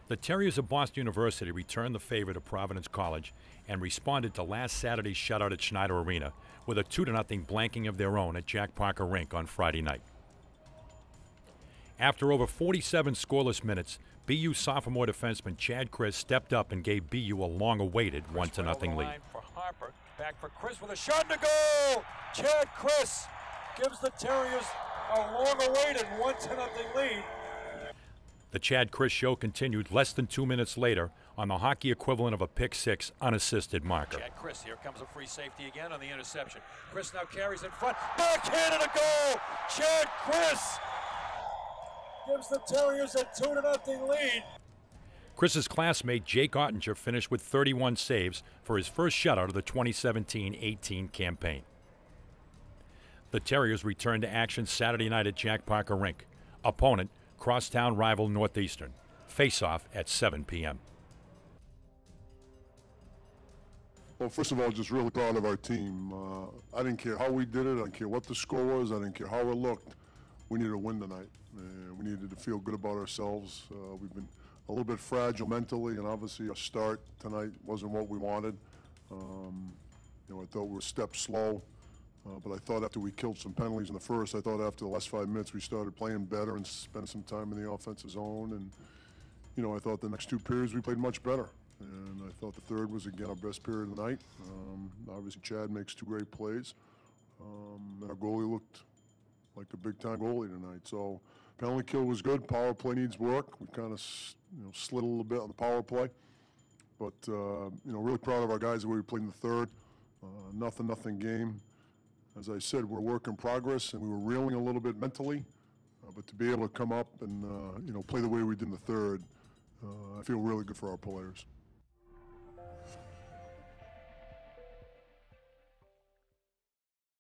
The Terriers of Boston University returned the favor to Providence College and responded to last Saturday's shutout at Schneider Arena with a 2-0 blanking of their own at Jack Parker Rink on Friday night. After over 47 scoreless minutes, BU sophomore defenseman Chad Chris stepped up and gave BU a long-awaited 1-0 lead. For Harper, back for Chris with a shot to go. Chad Chris gives the Terriers a long-awaited 1-0 lead. The Chad Chris show continued less than 2 minutes later on the hockey equivalent of a pick-six unassisted marker. Chad Chris, here comes a free safety again on the interception. Chris now carries in front, backhanded a goal. Chad Chris gives the Terriers a 2-0 lead. Chris's classmate Jake Ottinger finished with 31 saves for his first shutout of the 2017-18 campaign. The Terriers returned to action Saturday night at Jack Parker Rink. Opponent, crosstown rival Northeastern. Face-off at 7 p.m. Well, first of all, just really proud of our team. I didn't care how we did it. I didn't care what the score was. I didn't care how it looked. We needed to win tonight. We needed to feel good about ourselves. We've been a little bit fragile mentally, and obviously our start tonight wasn't what we wanted. I thought we were a step slow. But I thought after we killed some penalties in the first, I thought after the last 5 minutes we started playing better and spent some time in the offensive zone. And, I thought the next two periods we played much better. And I thought the third was, again, our best period of the night. Obviously, Chad makes two great plays. And our goalie looked like a big-time goalie tonight. So penalty kill was good. Power play needs work. We kind of slid a little bit on the power play. But, really proud of our guys the way we played in the third. Nothing game. As I said, we're a work in progress, and we were reeling a little bit mentally. But to be able to come up and, play the way we did in the third, I feel really good for our players.